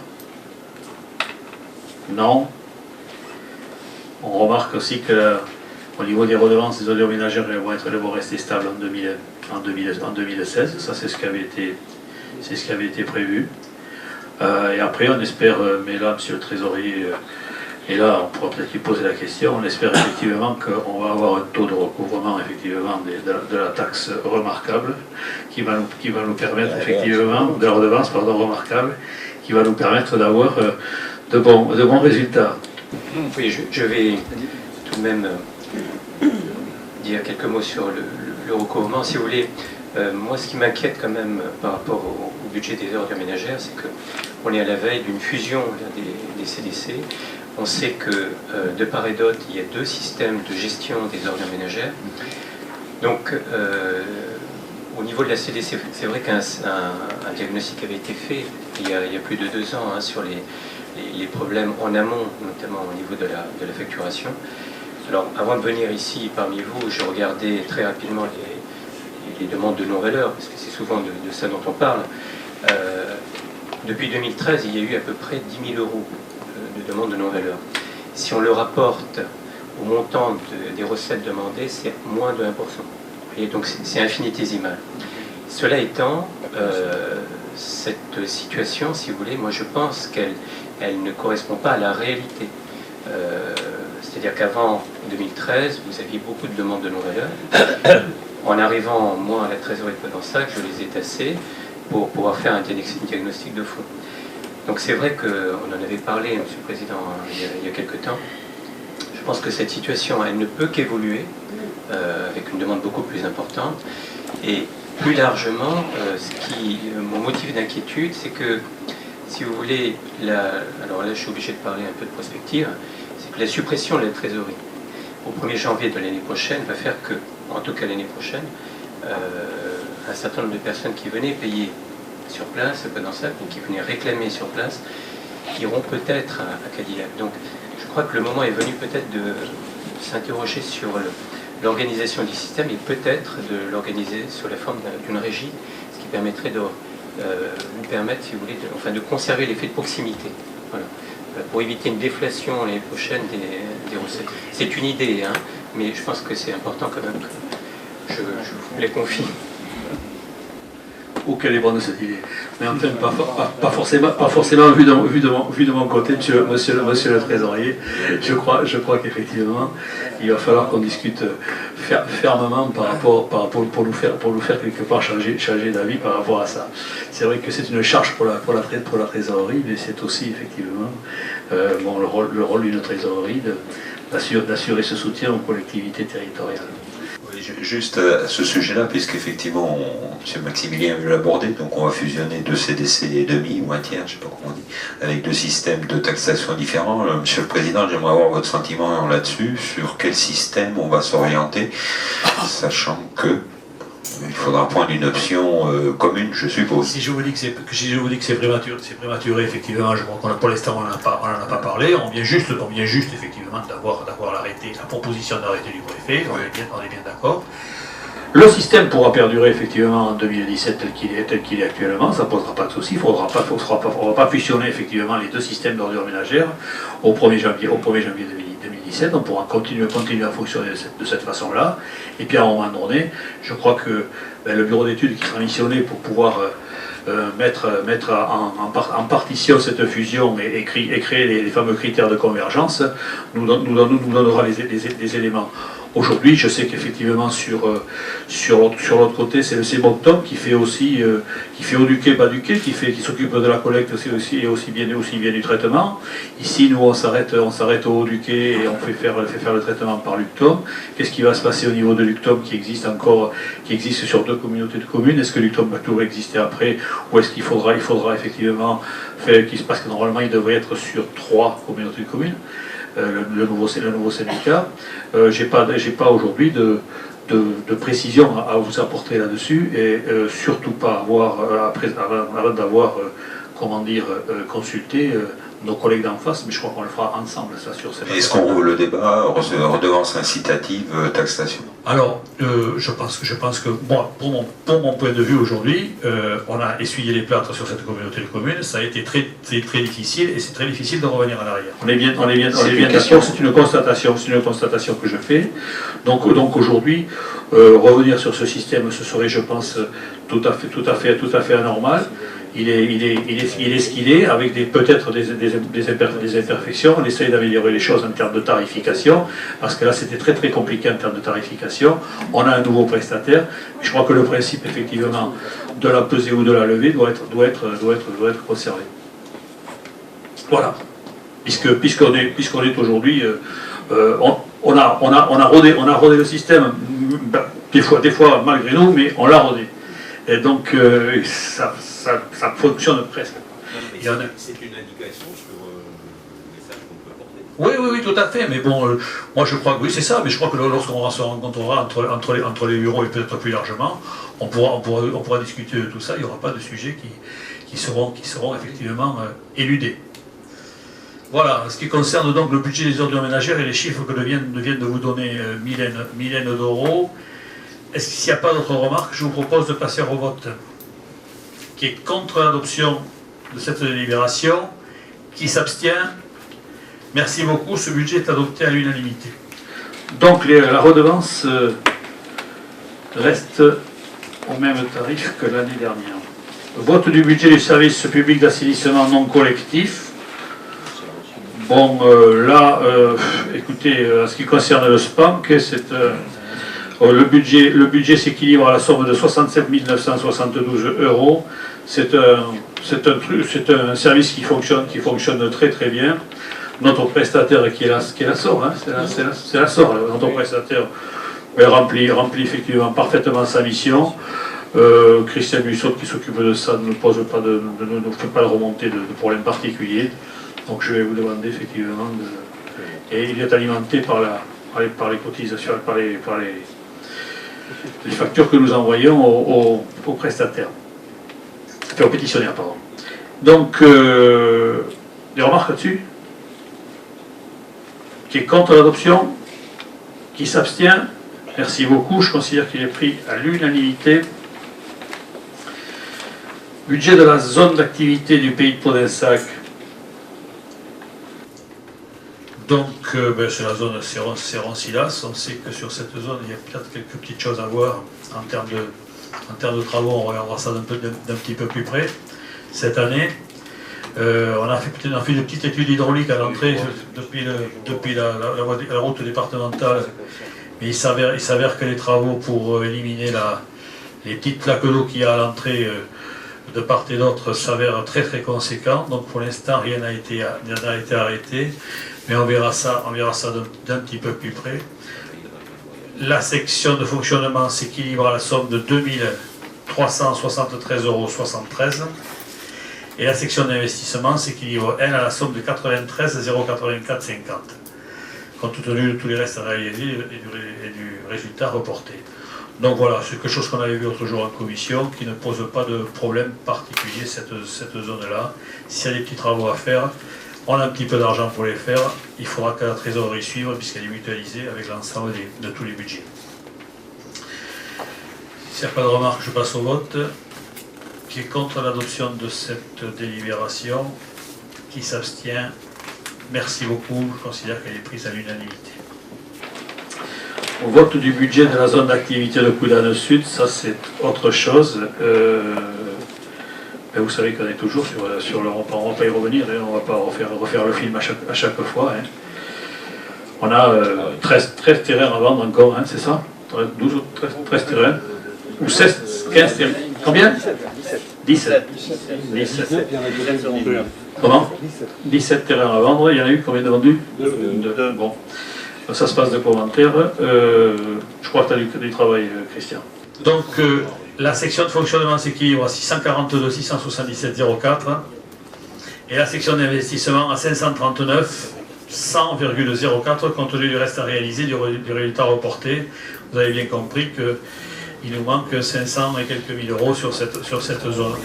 Non. On remarque aussi que au niveau des redevances des ordures ménagères, elles vont rester stables en 2016. Ça, c'est ce qui avait été prévu. Et après, on espère, mais là, monsieur le trésorier, et là, on pourra peut-être lui poser la question, on espère effectivement qu'on va avoir un taux de recouvrement, effectivement, de la taxe remarquable, qui va nous permettre, effectivement, de la redevance, pardon, remarquable, qui va nous permettre d'avoir de bons résultats. Oui, je vais tout de même dire quelques mots sur le recouvrement. Si vous voulez, moi ce qui m'inquiète quand même par rapport au budget des ordures ménagères, c'est qu'on est à la veille d'une fusion des CDC. On sait que de part et d'autre, il y a deux systèmes de gestion des ordures ménagères. Donc, au niveau de la CDC, c'est vrai qu'un diagnostic avait été fait il y a plus de 2 ans sur les problèmes en amont, notamment au niveau de la facturation. Alors, avant de venir ici parmi vous, je regardais très rapidement les demandes de non-valeur, parce que c'est souvent de ça dont on parle. Depuis 2013, il y a eu à peu près 10 000 € de demandes de non-valeur. Si on le rapporte au montant des recettes demandées, c'est moins de 1%. Et donc c'est infinitésimal. Cela étant, cette situation, si vous voulez, moi je pense qu'elle ne correspond pas à la réalité. C'est-à-dire qu'avant 2013, vous aviez beaucoup de demandes de non-valeur. En arrivant, moi, à la trésorerie de Pedansac, je les ai tassées pour pouvoir faire un diagnostic de fond. Donc c'est vrai qu'on en avait parlé, Monsieur le Président, il y a quelque temps. Je pense que cette situation, elle ne peut qu'évoluer avec une demande beaucoup plus importante. Et plus largement, mon motif d'inquiétude, c'est que si vous voulez, alors là je suis obligé de parler un peu de prospective, c'est que la suppression de la trésorerie au 1er janvier de l'année prochaine va faire que, en tout cas l'année prochaine, un certain nombre de personnes qui venaient payer sur place, pas dans ça, ou qui venaient réclamer sur place, iront peut-être à Cadillac. Donc je crois que le moment est venu peut-être de s'interroger sur l'organisation du système et peut-être de l'organiser sous la forme d'une régie, ce qui permettrait de vous permettre, si vous voulez, de conserver l'effet de proximité. Voilà. Pour éviter une déflation l'année prochaine des recettes. C'est une idée, hein, mais je pense que c'est important quand même que je vous la confie. Ou quelle est bonne cette idée. Mais enfin, pas forcément vu de mon côté, monsieur le trésorier. Je crois qu'effectivement, il va falloir qu'on discute fermement par rapport pour nous faire quelque part changer d'avis par rapport à ça. C'est vrai que c'est une charge pour la trésorerie, mais c'est aussi effectivement le rôle d'une trésorerie d'assurer ce soutien aux collectivités territoriales. Juste à ce sujet-là, puisqu'effectivement, M. Maximilien veut l'aborder, donc on va fusionner deux CDC et demi, ou un tiers, je ne sais pas comment on dit, avec deux systèmes de taxation différents. Monsieur le Président, j'aimerais avoir votre sentiment là-dessus, sur quel système on va s'orienter, sachant que il faudra prendre une option commune, je suppose. Si je vous dis que c'est prématuré, effectivement, je crois qu'on pour l'instant on n'en a pas parlé. On vient juste effectivement d'avoir l'arrêté, la proposition d'arrêté du préfet. On est bien d'accord. Le système pourra perdurer effectivement en 2017 tel qu'il est actuellement, ça ne posera pas de souci. On ne va pas fusionner effectivement les deux systèmes d'ordures ménagères au 1er janvier 2017. On pourra continuer à fonctionner de cette façon-là. Et puis à un moment donné, je crois que le bureau d'études qui sera missionné pour pouvoir mettre en partition cette fusion et créer les fameux critères de convergence nous donnera les éléments. Aujourd'hui, je sais qu'effectivement sur l'autre côté, c'est le CEMOCTOM qui fait aussi qui au Duquet, pas Duquet, qui s'occupe de la collecte et aussi bien du traitement. Ici, nous on s'arrête au Duquet et on fait faire le traitement par l'UCTOM. Qu'est-ce qui va se passer au niveau de l'UCTOM qui existe sur deux communautés de communes? Est-ce que l'UCTOM va toujours exister après, ou est-ce qu'il faudra effectivement faire parce que normalement il devrait être sur 3 communautés de communes? Le nouveau syndicat. J'ai pas aujourd'hui de précision à vous apporter là-dessus et surtout pas avant d'avoir consulté nos collègues d'en face, mais je crois qu'on le fera ensemble, ça, sur cette... Est-ce qu'on rouvre le débat, redevance incitative, taxation? Alors, je pense que, moi, pour mon point de vue aujourd'hui, on a essuyé les plâtres sur cette communauté de communes, ça a été très difficile, et c'est très difficile de revenir en arrière. On est bien d'accord, c'est une constatation que je fais. Donc aujourd'hui, revenir sur ce système, ce serait, je pense, tout à fait anormal. Il est ce qu'il est, avec peut-être des imperfections. On essaye d'améliorer les choses en termes de tarification, parce que là c'était très compliqué en termes de tarification. On a un nouveau prestataire. Je crois que le principe effectivement de la pesée ou de la levée doit être conservé. Voilà. Puisqu'on est aujourd'hui, on a rodé le système, des fois malgré nous, mais on l'a rodé. Et donc ça fonctionne presque. C'est une indication sur le message qu'on peut porter. Oui, tout à fait. Mais bon, moi je crois que oui, c'est ça. Mais je crois que lorsqu'on se rencontrera entre les bureaux et peut-être plus largement, on pourra discuter de tout ça. Il n'y aura pas de sujets qui seront effectivement éludés. Voilà, ce qui concerne donc le budget des ordures ménagères et les chiffres que viennent de vous donner Mylène d'Oro. S'il n'y a pas d'autres remarques, je vous propose de passer au vote. Qui est contre l'adoption de cette délibération? Qui s'abstient? Merci beaucoup, ce budget est adopté à l'unanimité. Donc la redevance reste au même tarif que l'année dernière. Vote du budget du service public d'assainissement non collectif. Bon, écoutez, en ce qui concerne le SPAMC, c'est... Le budget s'équilibre à la somme de 67 972 €. C'est un service qui fonctionne très bien. Notre prestataire qui est la SOR, hein, c'est la SOR, notre prestataire remplit effectivement parfaitement sa mission. Christian Buissot, qui s'occupe de ça, ne fait pas de remontée de problèmes particuliers. Donc je vais vous demander effectivement et il est alimenté par les cotisations, par les factures que nous envoyons aux prestataires. Enfin, aux pétitionnaires, pardon. Donc, des remarques là-dessus? Qui est contre l'adoption? Qui s'abstient? Merci beaucoup, je considère qu'il est pris à l'unanimité. Budget de la zone d'activité du pays de Podensac. Donc, c'est la zone Céron-Silas. On sait que sur cette zone, il y a peut-être quelques petites choses à voir en termes de travaux. On regardera ça d'un petit peu plus près. Cette année, on a fait une petite étude hydraulique à l'entrée depuis la route départementale. Mais il s'avère que les travaux pour éliminer les petites plaques d'eau qu'il y a à l'entrée de part et d'autre s'avèrent très très conséquents. Donc pour l'instant, rien n'a été arrêté. Mais on verra ça d'un petit peu plus près. La section de fonctionnement s'équilibre à la somme de 2 373,73 €. Et la section d'investissement s'équilibre, elle, à la somme de 93,084,50, compte tenu de tous les restes à réaliser et du résultat reporté. Donc voilà, c'est quelque chose qu'on avait vu l'autre jour en commission, qui ne pose pas de problème particulier, cette zone-là. S'il y a des petits travaux à faire, on a un petit peu d'argent pour les faire, il faudra que la trésorerie suive, puisqu'elle est mutualisée avec l'ensemble de tous les budgets. S'il n'y a pas de remarques, je passe au vote. Qui est contre l'adoption de cette délibération? Qui s'abstient? Merci beaucoup, je considère qu'elle est prise à l'unanimité. Au vote du budget de la zone d'activité de Coudane Sud, ça c'est autre chose. Vous savez qu'on est toujours sur l'Europe, on ne va pas y revenir, hein, on ne va pas refaire le film à chaque fois. Hein. On a 13 terrains à vendre encore, hein, c'est ça? 12 ou 13 terrains? Ou 16, 15 terrains? Combien? 17. Comment? 17 terrains à vendre, il y en a eu combien de vendus? 2. Bon. Ça se passe de commentaires. Je crois que tu as du travail, Christian. Donc, la section de fonctionnement s'équilibre à 642 677,04 et la section d'investissement à 539 100,04 compte tenu du reste à réaliser, du résultat reporté. Vous avez bien compris qu'il nous manque 500 et quelques mille euros sur cette zone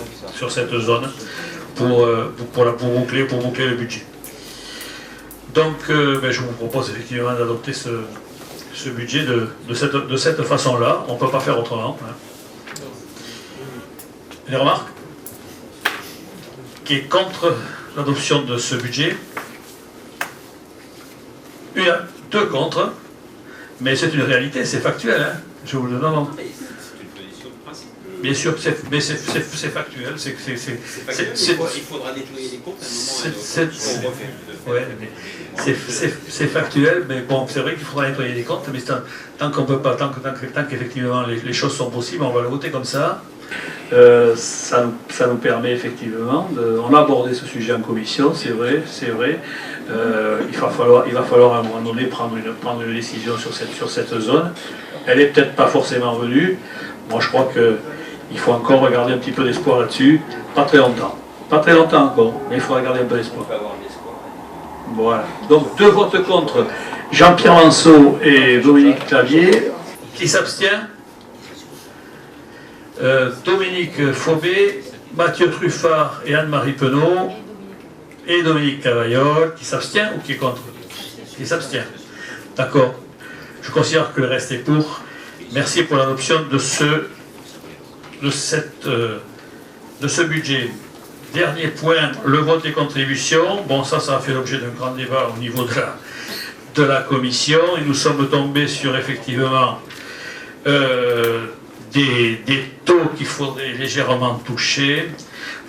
pour boucler le budget. Donc, je vous propose effectivement d'adopter ce budget de cette façon-là. On ne peut pas faire autrement. Hein. Les remarques? Qui est contre l'adoption de ce budget? 2 contre, mais c'est une réalité, c'est factuel. Hein. Je vous le demande. Bien sûr, mais c'est factuel. Il faudra nettoyer les comptes à un moment. C'est factuel, mais bon, c'est vrai qu'il faudra nettoyer les comptes, mais tant qu'on peut pas, tant qu'effectivement les choses sont possibles, on va le voter comme ça. Ça nous permet effectivement on a abordé ce sujet en commission, c'est vrai. Il va falloir à un moment donné prendre une décision sur cette zone. Elle n'est peut-être pas forcément venue. Moi, je crois qu'il faut encore regarder un petit peu d'espoir là-dessus. Pas très longtemps encore, mais il faut regarder un peu d'espoir. Voilà. Donc 2 votes contre, Jean-Pierre Manceau et Dominique Clavier. Qui s'abstient? Dominique Faubé, Mathieu Truffard et Anne-Marie Penaud et Dominique Cavaillol. Qui s'abstient ou qui est contre? Qui s'abstient. D'accord. Je considère que le reste est pour. Merci pour l'adoption de ce budget. Dernier point, le vote des contributions. Bon, ça a fait l'objet d'un grand débat au niveau de la commission. Et nous sommes tombés sur effectivement des taux qu'il faudrait légèrement toucher,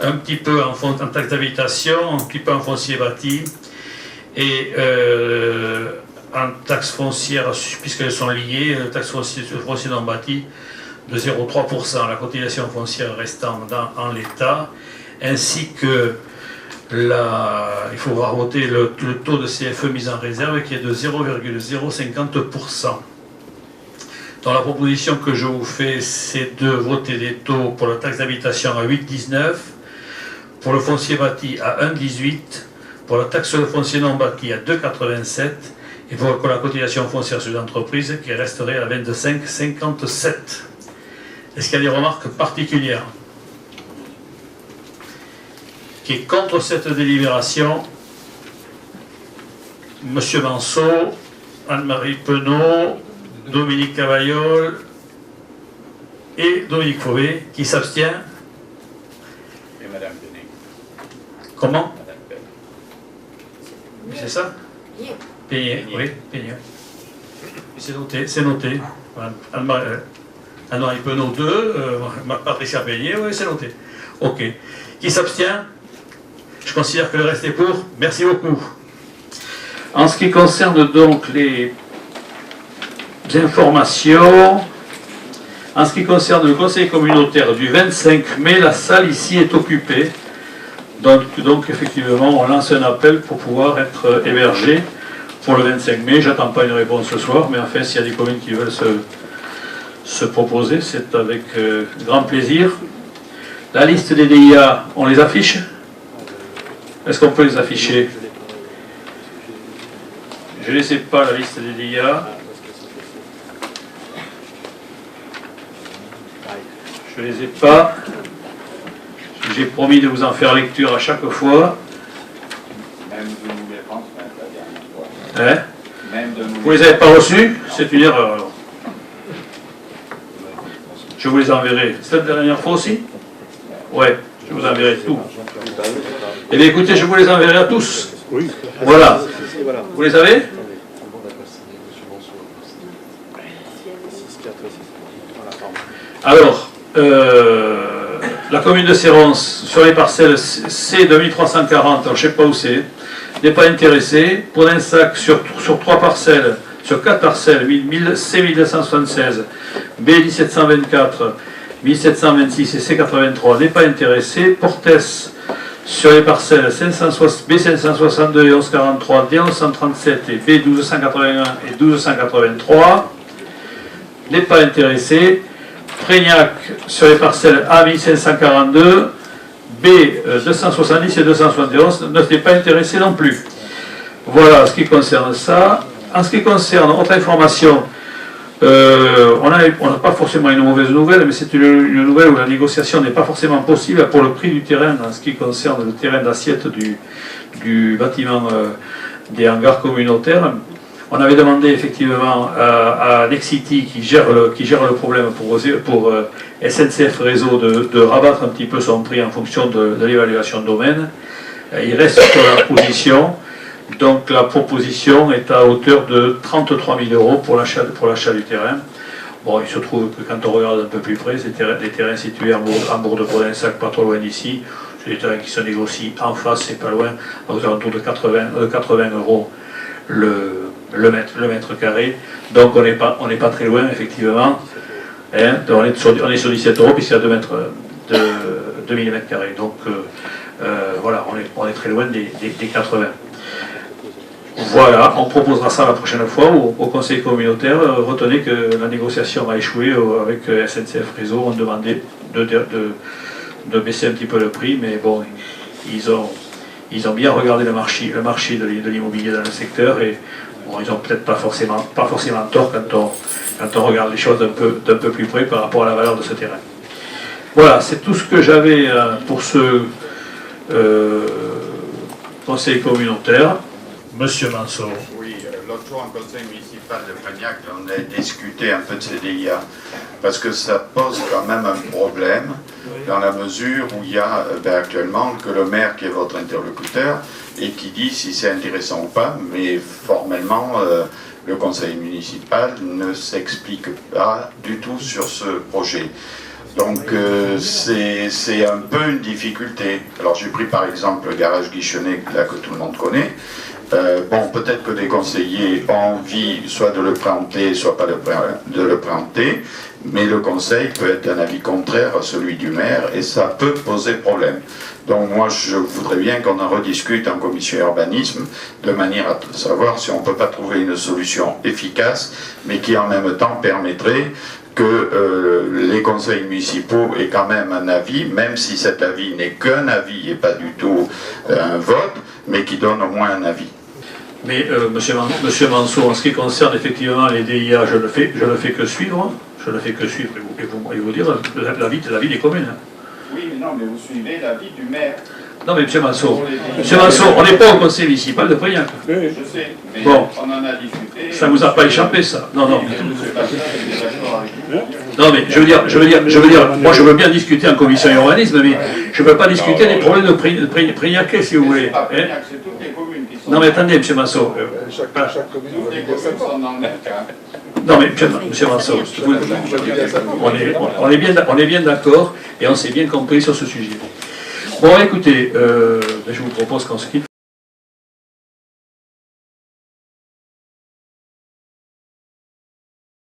un petit peu en taxe d'habitation, un petit peu en foncier bâti, et en taxe foncière, puisqu'elles sont liées, taxe foncière non bâti de 0,3%, la cotisation foncière restant en l'état, ainsi que il faudra voter le taux de CFE mis en réserve qui est de 0,050%. Dans la proposition que je vous fais, c'est de voter des taux pour la taxe d'habitation à 8,19, pour le foncier bâti à 1,18, pour la taxe sur le foncier non bâti à 2,87 et pour la cotisation foncière sur l'entreprise qui resterait à 25,57. Est-ce qu'il y a des remarques particulières? Qui est contre cette délibération? Monsieur Manceau, Anne-Marie Penaud, Dominique Cavaillol et Dominique Fauvet. Qui s'abstient? Et Madame Penet. Comment? Madame Penet. C'est ça? Peigné, oui, Peigné. C'est noté, c'est noté. Anne-Marie Penaud 2, Patricia Peigné, oui, c'est noté. Ok. Qui s'abstient? Je considère que le reste est pour. Merci beaucoup. En ce qui concerne donc les informations, en ce qui concerne le conseil communautaire du 25 mai, la salle ici est occupée. Donc effectivement, on lance un appel pour pouvoir être hébergé pour le 25 mai. J'attends pas une réponse ce soir, mais enfin, s'il y a des communes qui veulent se proposer, c'est avec grand plaisir. La liste des DIA, on les affiche? Est-ce qu'on peut les afficher? Je ne les ai pas, la liste des DIA. Je ne les ai pas. J'ai promis de vous en faire lecture à chaque fois. Même de nous les transmettre la dernière fois. Hein? Même de nous vous ne les avez pas reçus? C'est une erreur alors. Je vous les enverrai. C'est la dernière fois aussi? Ouais, je vous enverrai tout. Eh bien écoutez, je vous les enverrai à tous. Voilà. Vous les avez? Alors, la commune de Sérence, sur les parcelles C 2340, je ne sais pas où c'est, n'est pas intéressée. Pour un sac sur 3 parcelles, sur 4 parcelles, C 1276, B 1724, 1726 et C 83 n'est pas intéressé. Portes, sur les parcelles B 562 et 1143, D 1137 et B 1281 et 1283 n'est pas intéressé. Prégnac sur les parcelles A 1542, B 270 et 271 n'est pas intéressé non plus. Voilà ce qui concerne ça. En ce qui concerne autre information, on n'a pas forcément une mauvaise nouvelle, mais c'est une nouvelle où la négociation n'est pas forcément possible pour le prix du terrain en ce qui concerne le terrain d'assiette du bâtiment des hangars communautaires. On avait demandé effectivement à Nexity qui gère le problème pour SNCF Réseau de rabattre un petit peu son prix en fonction de l'évaluation de domaine. Il reste sur la position. Donc la proposition est à hauteur de 33 000 € pour l'achat du terrain. Bon, il se trouve que quand on regarde un peu plus près, les terrains situés en bourg de Prodinsac, pas trop loin d'ici, c'est des terrains qui se négocient en face, c'est pas loin, aux alentours de 80 € le mètre carré. Donc on n'est pas très loin, effectivement. Hein, on est sur 17 € puisqu'il y a 2000 mètres carrés. Donc voilà, on est très loin des 80. Voilà, on proposera ça la prochaine fois au conseil communautaire. Retenez que la négociation a échoué avec SNCF Réseau. On demandait de baisser un petit peu le prix, mais bon, ils ont bien regardé le marché de l'immobilier dans le secteur et bon, ils n'ont peut-être pas forcément tort quand on regarde les choses d'un peu plus près par rapport à la valeur de ce terrain. Voilà, c'est tout ce que j'avais pour ce conseil communautaire. Monsieur Manceau. Oui, l'autre jour en conseil municipal de Prégnac, on a discuté un peu de ces DIA, parce que ça pose quand même un problème, dans la mesure où il y a actuellement que le maire qui est votre interlocuteur et qui dit si c'est intéressant ou pas, mais formellement le conseil municipal ne s'explique pas du tout sur ce projet. Donc c'est un peu une difficulté. Alors j'ai pris par exemple le garage Guichonnet, là que tout le monde connaît. Bon, peut-être que les conseillers ont envie soit de le préempter, soit pas de le préempter, mais le conseil peut être d'un avis contraire à celui du maire et ça peut poser problème. Donc moi, je voudrais bien qu'on en rediscute en commission urbanisme, de manière à savoir si on ne peut pas trouver une solution efficace, mais qui en même temps permettrait que les conseils municipaux aient quand même un avis, même si cet avis n'est qu'un avis et pas du tout un vote, mais qui donne au moins un avis. Mais Monsieur Manceau, en ce qui concerne effectivement les DIA, je le fais que suivre, et vous dire l'avis des communes. Oui, mais non, mais vous suivez l'avis du maire. Non mais M. Manceau, on n'est pas au conseil municipal de Polignac. Oui, je sais, mais bon, on en a discuté. Ça ne vous a pas échappé ça? Non, non. Non, mais je veux dire, moi je veux bien discuter en commission urbanisme, mais je ne veux pas discuter des problèmes de Prignacais, si vous voulez. C'est toutes les communes qui sont... Non mais attendez, M. Manceau. Chaque commune, toutes les communes sont dans le même cas. Non mais M. Manceau, on est bien d'accord et on s'est bien compris sur ce sujet. Bon écoutez, je vous propose qu'on se quitte.